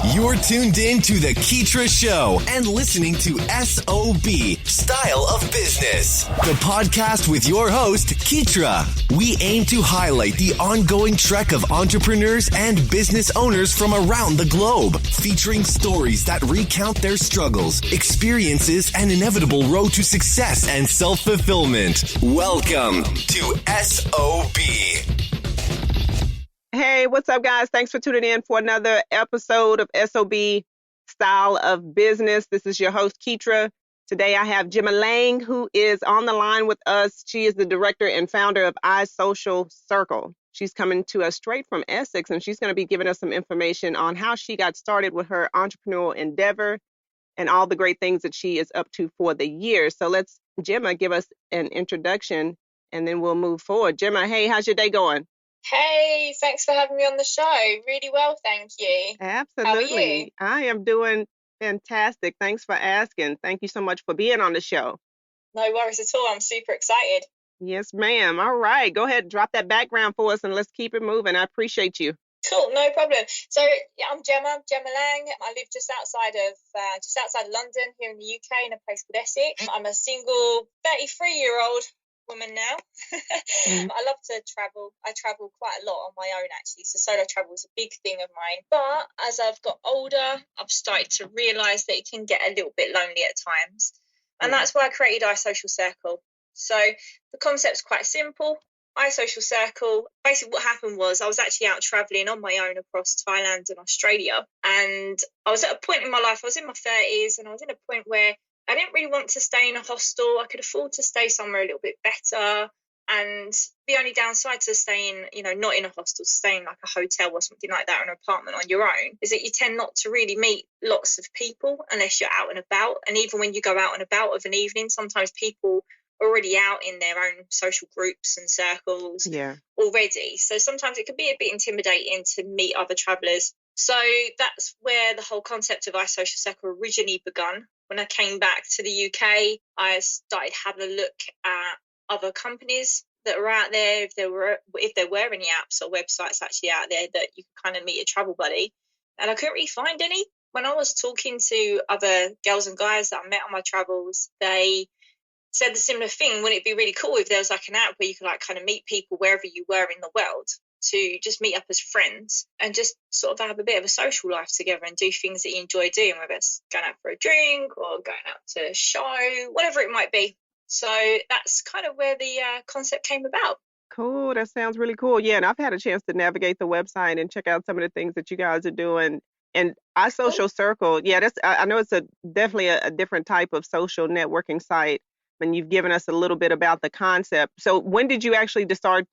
You're tuned in to the Keetria Show and listening to SOB, Style of Business, the podcast with your host, Keetria. We aim to highlight the ongoing trek of entrepreneurs and business owners from around the globe, featuring stories that recount their struggles, experiences, and inevitable road to success and self-fulfillment. Welcome to SOB. Hey, what's up, guys? Thanks for tuning in for another episode of SOB Style of Business. This is your host, Keetria. Today, I have Gemma Lang, who is on the line with us. She is the director and founder of iSocialCircle. She's coming to us straight from Essex, and she's going to be giving us some information on how she got started with her entrepreneurial endeavor and all the great things that she is up to for the year. So let's, Gemma, give us an introduction, and then we'll move forward. Gemma, hey, how's your day going? Hey, thanks for having me on the show. Really well, thank you. Absolutely. How are you? I am doing fantastic. Thanks for asking. Thank you so much for being on the show. No worries at all. I'm super excited. Yes, ma'am. All right. Go ahead. Drop that background for us and let's keep it moving. I appreciate you. Cool, no problem. So, yeah, I'm Gemma Lang. I live just outside of London, here in the UK, in a place called Essex. I'm a single 33-year-old woman now. I love to travel. I travel quite a lot on my own, actually, so solo travel is a big thing of mine. But as I've got older, I've started to realise that it can get a little bit lonely at times, and that's why I created iSocialCircle. So the concept's quite simple. iSocialCircle, basically what happened was I was actually out travelling on my own across Thailand and Australia, and I was at a point in my life, I was in my 30s, and I was in a point where I didn't really want to stay in a hostel. I could afford to stay somewhere a little bit better. And the only downside to staying, not in a hostel, staying like a hotel or something like that, or an apartment on your own, is that you tend not to really meet lots of people unless you're out and about. And even when you go out and about of an evening, sometimes people are already out in their own social groups and circles already. So sometimes it can be a bit intimidating to meet other travellers. So that's where the whole concept of iSocialCircle originally begun. When I came back to the UK, I started having a look at other companies that are out there, if there were any apps or websites actually out there that you could kind of meet a travel buddy. And I couldn't really find any. When I was talking to other girls and guys that I met on my travels, they said the similar thing. Wouldn't it be really cool if there was like an app where you could like kind of meet people wherever you were in the world, to just meet up as friends and just sort of have a bit of a social life together and do things that you enjoy doing, whether it's going out for a drink or going out to a show, whatever it might be. So that's kind of where the concept came about. Cool. That sounds really cool. Yeah, and I've had a chance to navigate the website and check out some of the things that you guys are doing. And iSocialCircle, I know it's definitely a different type of social networking site. And you've given us a little bit about the concept. So when did you actually decide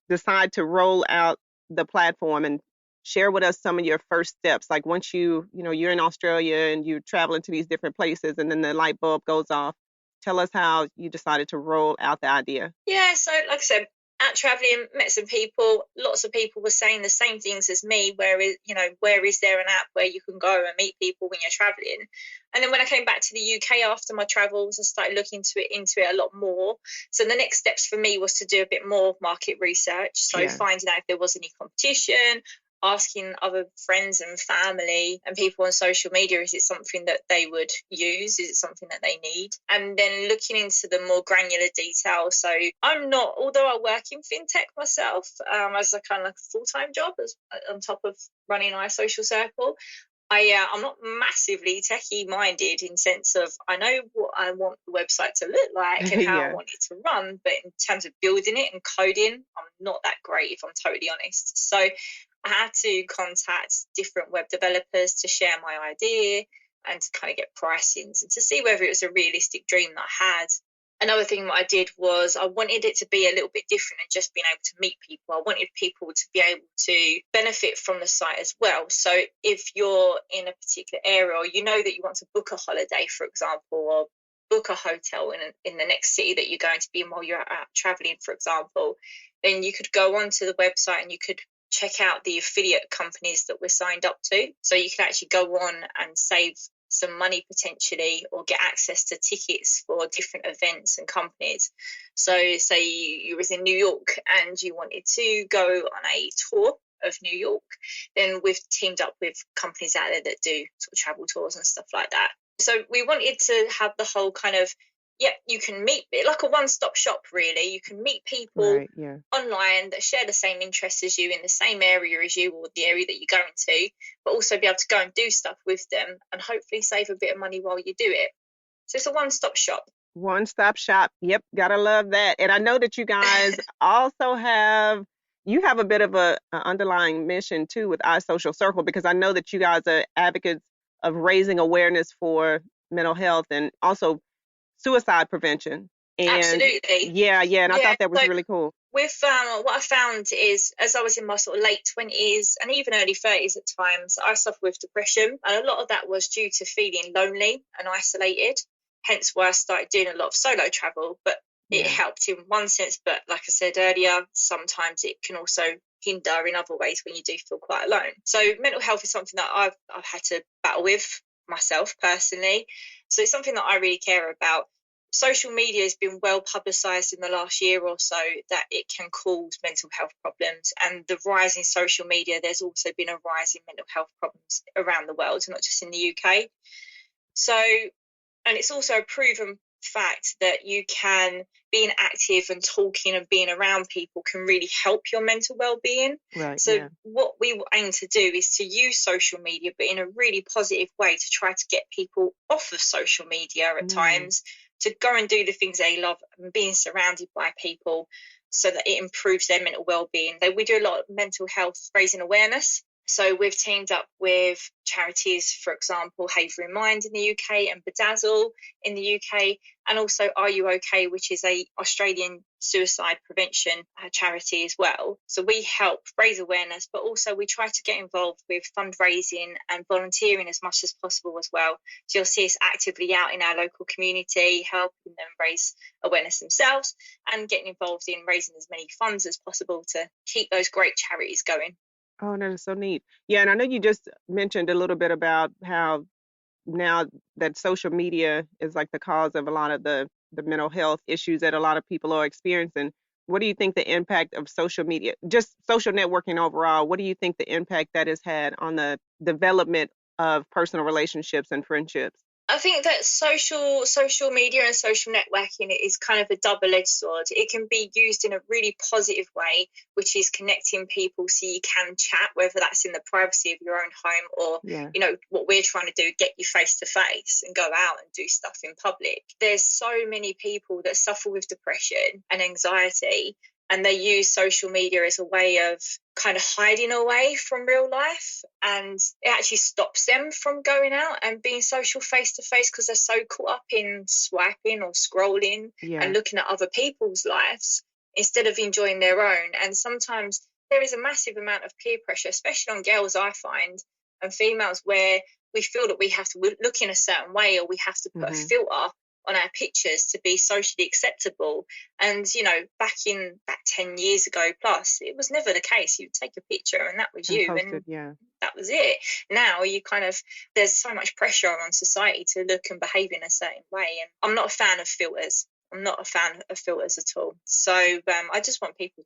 to roll out the platform, and share with us some of your first steps? Like once you're in Australia and you're traveling to these different places and then the light bulb goes off, tell us how you decided to roll out the idea. Yeah, so like I said, out traveling, met some people, lots of people were saying the same things as me, where is there an app where you can go and meet people when you're traveling? And then when I came back to the UK after my travels, I started looking into it a lot more. So the next steps for me was to do a bit more market research. So finding out if there was any competition, asking other friends and family and people on social media, is it something that they would use? Is it something that they need? And then looking into the more granular detail. So although I work in fintech myself, as a kind of like a full-time job on top of running iSocialCircle, I'm not massively techie minded in sense of I know what I want the website to look like and how I want it to run, but in terms of building it and coding, I'm not that great, if I'm totally honest. So I had to contact different web developers to share my idea and to kind of get pricings and to see whether it was a realistic dream that I had. Another thing that I did was I wanted it to be a little bit different than just being able to meet people. I wanted people to be able to benefit from the site as well. So if you're in a particular area, or you know that you want to book a holiday, for example, or book a hotel in the next city that you're going to be in while you're out traveling, for example, then you could go onto the website and you could check out the affiliate companies that we're signed up to. So you can actually go on and save some money potentially, or get access to tickets for different events and companies. So say you was in New York and you wanted to go on a tour of New York. Then we've teamed up with companies out there that do sort of travel tours and stuff like that. So we wanted to have the whole kind of, you can meet, like a one-stop shop, really. You can meet people online that share the same interests as you, in the same area as you, or the area that you're going to, but also be able to go and do stuff with them and hopefully save a bit of money while you do it. So it's a one-stop shop. One-stop shop. Yep, gotta love that. And I know that you guys also have a bit of a underlying mission too with iSocialCircle, because I know that you guys are advocates of raising awareness for mental health and also suicide prevention. And absolutely. Yeah. And I thought that was really cool. With what I found is, as I was in my sort of late 20s and even early 30s at times, I suffered with depression. And a lot of that was due to feeling lonely and isolated. Hence why I started doing a lot of solo travel. But it helped in one sense. But like I said earlier, sometimes it can also hinder in other ways when you do feel quite alone. So mental health is something that I've had to battle with myself personally. So it's something that I really care about. Social media has been well publicised in the last year or so that it can cause mental health problems, and the rise in social media, there's also been a rise in mental health problems around the world, not just in the UK. So, and it's also a proven fact that you can, being active and talking and being around people can really help your mental well-being. Right. So what we aim to do is to use social media, but in a really positive way, to try to get people off of social media at times, to go and do the things they love and being surrounded by people so that it improves their mental well-being. We do a lot of mental health raising awareness. So we've teamed up with charities, for example, Haver in Mind in the UK and Bedazzle in the UK, and also Are You OK, which is a Australian suicide prevention charity as well. So we help raise awareness, but also we try to get involved with fundraising and volunteering as much as possible as well. So you'll see us actively out in our local community, helping them raise awareness themselves and getting involved in raising as many funds as possible to keep those great charities going. Oh, that is so neat. Yeah, and I know you just mentioned a little bit about how now that social media is like the cause of a lot of the mental health issues that a lot of people are experiencing. What do you think the impact of social media, just social networking overall, what do you think the impact that has had on the development of personal relationships and friendships? I think that social media and social networking is kind of a double-edged sword. It can be used in a really positive way, which is connecting people so you can chat, whether that's in the privacy of your own home or, you know, what we're trying to do, get you face to face and go out and do stuff in public. There's so many people that suffer with depression and anxiety, and they use social media as a way of kind of hiding away from real life, and it actually stops them from going out and being social face to face because they're so caught up in swiping or scrolling and looking at other people's lives instead of enjoying their own. And sometimes there is a massive amount of peer pressure, especially on girls, I find, and females, where we feel that we have to look in a certain way or we have to put a filter on our pictures to be socially acceptable. And, you know, back 10 years ago plus, it was never the case. You'd take a picture and that was you. And that was it. Now you kind of, there's so much pressure on society to look and behave in a certain way. And I'm not a fan of filters. I'm not a fan of filters at all. So I just want people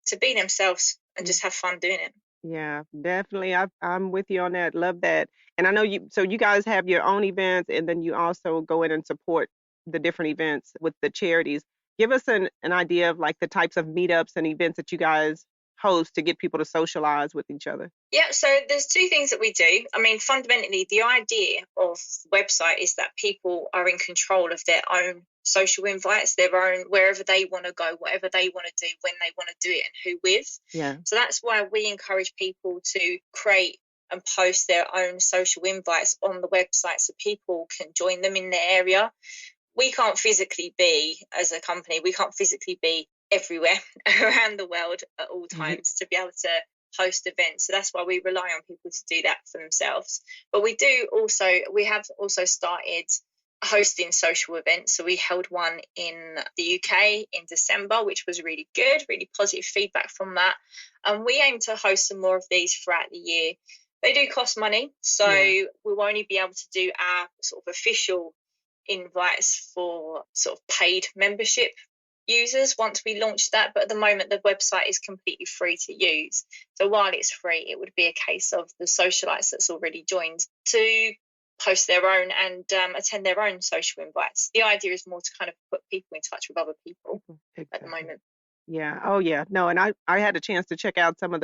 to be themselves and just have fun doing it. Yeah, definitely. I'm with you on that. Love that. And I know you guys have your own events, and then you also go in and support the different events with the charities. Give us an idea of like the types of meetups and events that you guys host to get people to socialize with each other. Yeah, so there's two things that we do. I mean, fundamentally, the idea of the website is that people are in control of their own social invites, their own, wherever they want to go, whatever they want to do, when they want to do it, and who with. Yeah. So that's why we encourage people to create and post their own social invites on the website so people can join them in their area. We can't physically be, as a company, we can't physically be everywhere around the world at all times to be able to host events. So that's why we rely on people to do that for themselves. But we have also started hosting social events. So we held one in the UK in December, which was really good, really positive feedback from that. And we aim to host some more of these throughout the year. They do cost money, so we'll only be able to do our sort of official invites for sort of paid membership users once we launch that, but at the moment the website is completely free to use. So while it's free, it would be a case of the socialites that's already joined to post their own and attend their own social invites. The idea is more to kind of put people in touch with other people at the moment. Yeah. Oh, yeah. No, and I had a chance to check out some of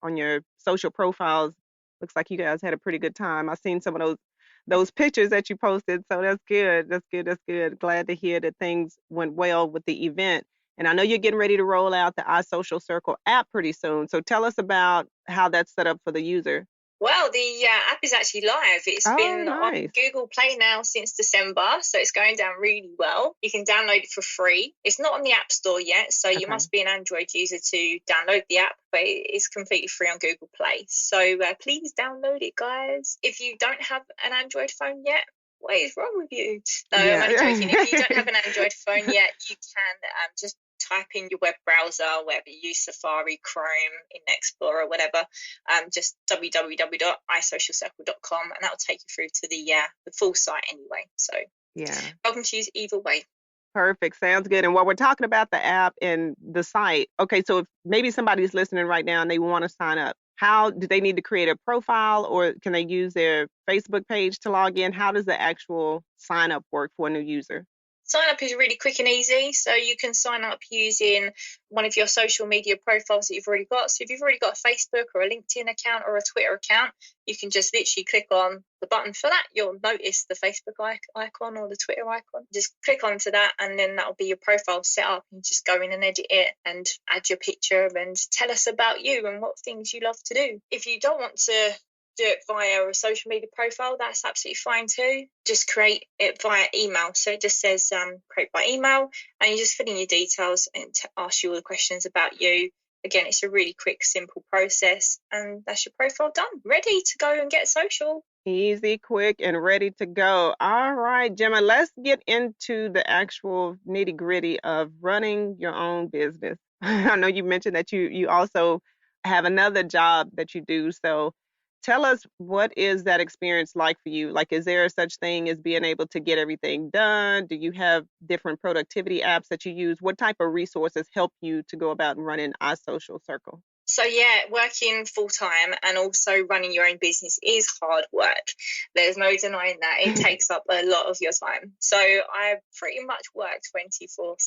on your social profiles. Looks like you guys had a pretty good time. I seen some of those pictures that you posted, so that's good. That's good. That's good. Glad to hear that things went well with the event. And I know you're getting ready to roll out the iSocialCircle app pretty soon. So tell us about how that's set up for the user. Well, the app is actually live. It's been on Google Play now since December, so it's going down really well. You can download it for free. It's not on the App Store yet, so you must be an Android user to download the app, but it's completely free on Google Play. So please download it, guys. If you don't have an Android phone yet, what is wrong with you? No, I'm only joking. If you don't have an Android phone yet, you can just type in your web browser, whether you use Safari, Chrome, Internet Explorer, whatever, just www.isocialcircle.com, and that'll take you through to the full site anyway. So welcome to use either way. Perfect. Sounds good. And while we're talking about the app and the site, okay, so if maybe somebody's listening right now and they want to sign up, how do they need to create a profile, or can they use their Facebook page to log in? How does the actual sign up work for a new user? Sign up is really quick and easy. So you can sign up using one of your social media profiles that you've already got. So if you've already got a Facebook or a LinkedIn account or a Twitter account, you can just literally click on the button for that. You'll notice the Facebook icon or the Twitter icon. Just click onto that, and then that'll be your profile set up. You just go in and edit it and add your picture and tell us about you and what things you love to do. If you don't want to do it via a social media profile, that's absolutely fine too. Just create it via email. So it just says create by email, and you just fill in your details and ask you all the questions about you. Again, it's a really quick, simple process, and that's your profile done, ready to go and get social. Easy, quick, and ready to go. All right, Gemma, let's get into the actual nitty gritty of running your own business. I know you mentioned that you also have another job that you do. So tell us, what is that experience like for you? Like, is there such thing as being able to get everything done? Do you have different productivity apps that you use? What type of resources help you to go about running iSocialCircle? So yeah, working full-time and also running your own business is hard work. There's no denying that. It takes up a lot of your time. So I pretty much work 24/7.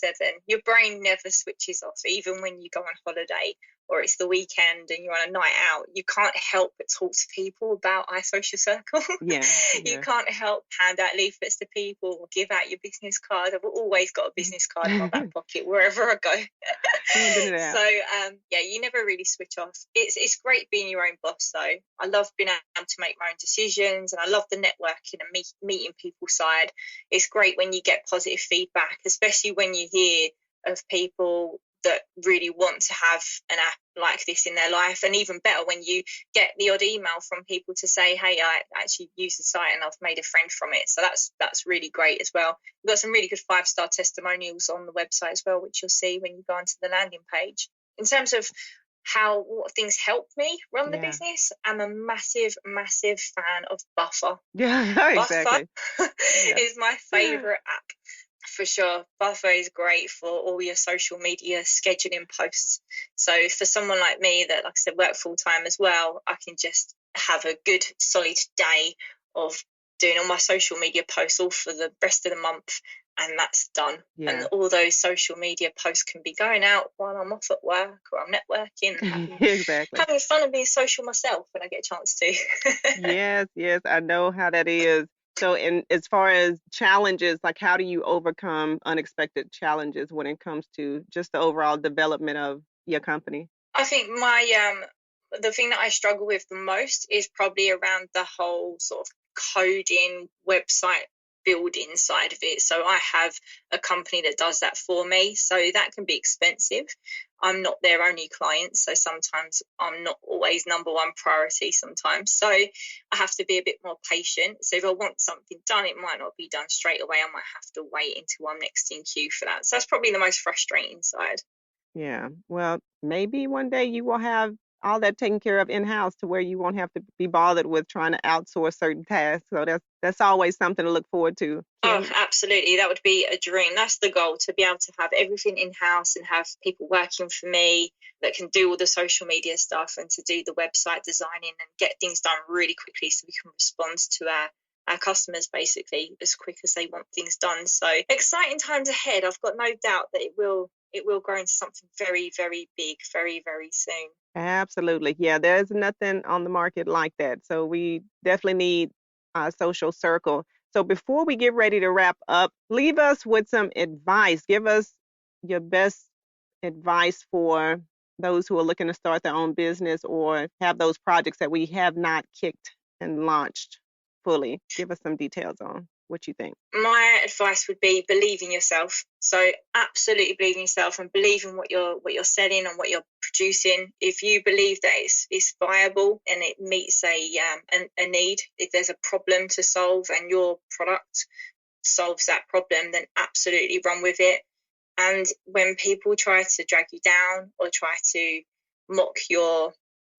Your brain never switches off, even when you go on holiday or it's the weekend and you're on a night out. You can't help but talk to people about iSocialCircle. You can't help hand out leaflets to people or give out your business card. I've always got a business card in my back pocket wherever I go. So you never really switch off. It's great being your own boss though. I love being able to make my own decisions, and I love the networking and meeting people side. It's great when you get positive feedback, especially when you hear of people that really want to have an app like this in their life, and even better when you get the odd email from people to say, hey, I actually use the site and I've made a friend from it. So that's really great as well. We've got some really good 5-star testimonials on the website as well, which you'll see when you go onto the landing page. In terms of what things help me run the business, I'm a massive fan of Buffer. Exactly. Buffer is my favorite app. For sure. Buffer is great for all your social media scheduling posts. So for someone like me that, like I said, work full time as well, I can just have a good solid day of doing all my social media posts all for the rest of the month, and that's done. And all those social media posts can be going out while I'm off at work or I'm networking, having fun and being social myself when I get a chance to. Yes, I know how that is. So as far as challenges, like how do you overcome unexpected challenges when it comes to just the overall development of your company? I think the thing that I struggle with the most is probably around the whole sort of coding, website building side of it. So I have a company that does that for me. So that can be expensive. I'm not their only client, so sometimes I'm not always number one priority sometimes. So I have to be a bit more patient. So if I want something done, it might not be done straight away. I might have to wait until I'm next in queue for that. So that's probably the most frustrating side. Yeah. Well, maybe one day you will have all that taken care of in-house to where you won't have to be bothered with trying to outsource certain tasks. So that's always something to look forward to. Oh, absolutely. That would be a dream. That's the goal, to be able to have everything in-house and have people working for me that can do all the social media stuff and to do the website designing and get things done really quickly so we can respond to our customers basically as quick as they want things done. So exciting times ahead. I've got no doubt that it will grow into something very, very big, very, very soon. Absolutely. Yeah, there's nothing on the market like that. So we definitely need iSocialCircle. So before we get ready to wrap up, leave us with some advice. Give us your best advice for those who are looking to start their own business or have those projects that we have not kicked and launched fully. Give us some details on what you think. My advice would be believe in yourself. So absolutely believe in yourself and believe in what you're selling and what you're producing. If you believe that it's viable and it meets a need, if there's a problem to solve and your product solves that problem, then absolutely run with it. And when people try to drag you down or try to mock your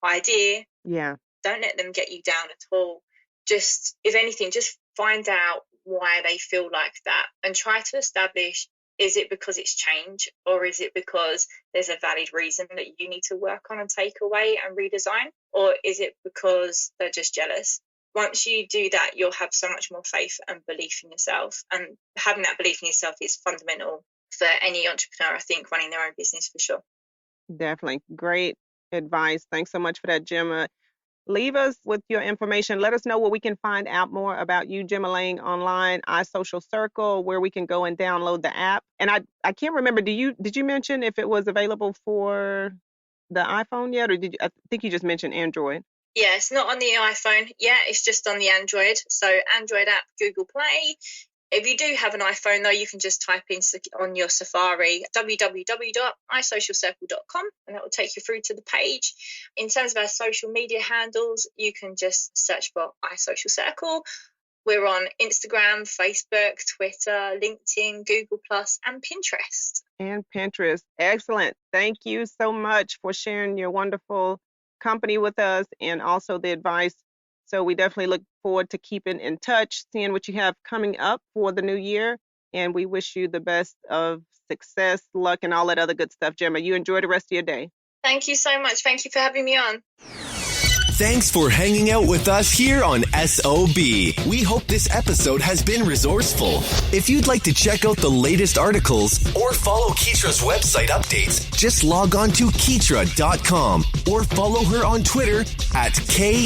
idea, don't let them get you down at all. Just, if anything, just find out why they feel like that and try to establish, is it because it's change or is it because there's a valid reason that you need to work on and take away and redesign, or is it because they're just jealous? Once you do that, you'll have so much more faith and belief in yourself, and having that belief in yourself is fundamental for any entrepreneur, I think, running their own business for sure. Definitely. Great advice. Thanks so much for that, Gemma. Leave us with your information. Let us know where we can find out more about you, Gemma Lang, online, iSocialCircle, where we can go and download the app. And I can't remember, did you mention if it was available for the iPhone yet, or I think you just mentioned Android? Yeah, it's not on the iPhone yet. It's just on the Android. So Android app, Google Play. If you do have an iPhone, though, you can just type in on your Safari www.isocialcircle.com and that will take you through to the page. In terms of our social media handles, you can just search for iSocialCircle. We're on Instagram, Facebook, Twitter, LinkedIn, Google+, and Pinterest. And Pinterest. Excellent. Thank you so much for sharing your wonderful company with us and also the advice. So we definitely look forward to keeping in touch, seeing what you have coming up for the new year. And we wish you the best of success, luck, and all that other good stuff. Gemma, you enjoy the rest of your day. Thank you so much. Thank you for having me on. Thanks for hanging out with us here on SOB. We hope this episode has been resourceful. If you'd like to check out the latest articles or follow Keetria's website updates, just log on to Keetria.com or follow her on Twitter at KEETRIA.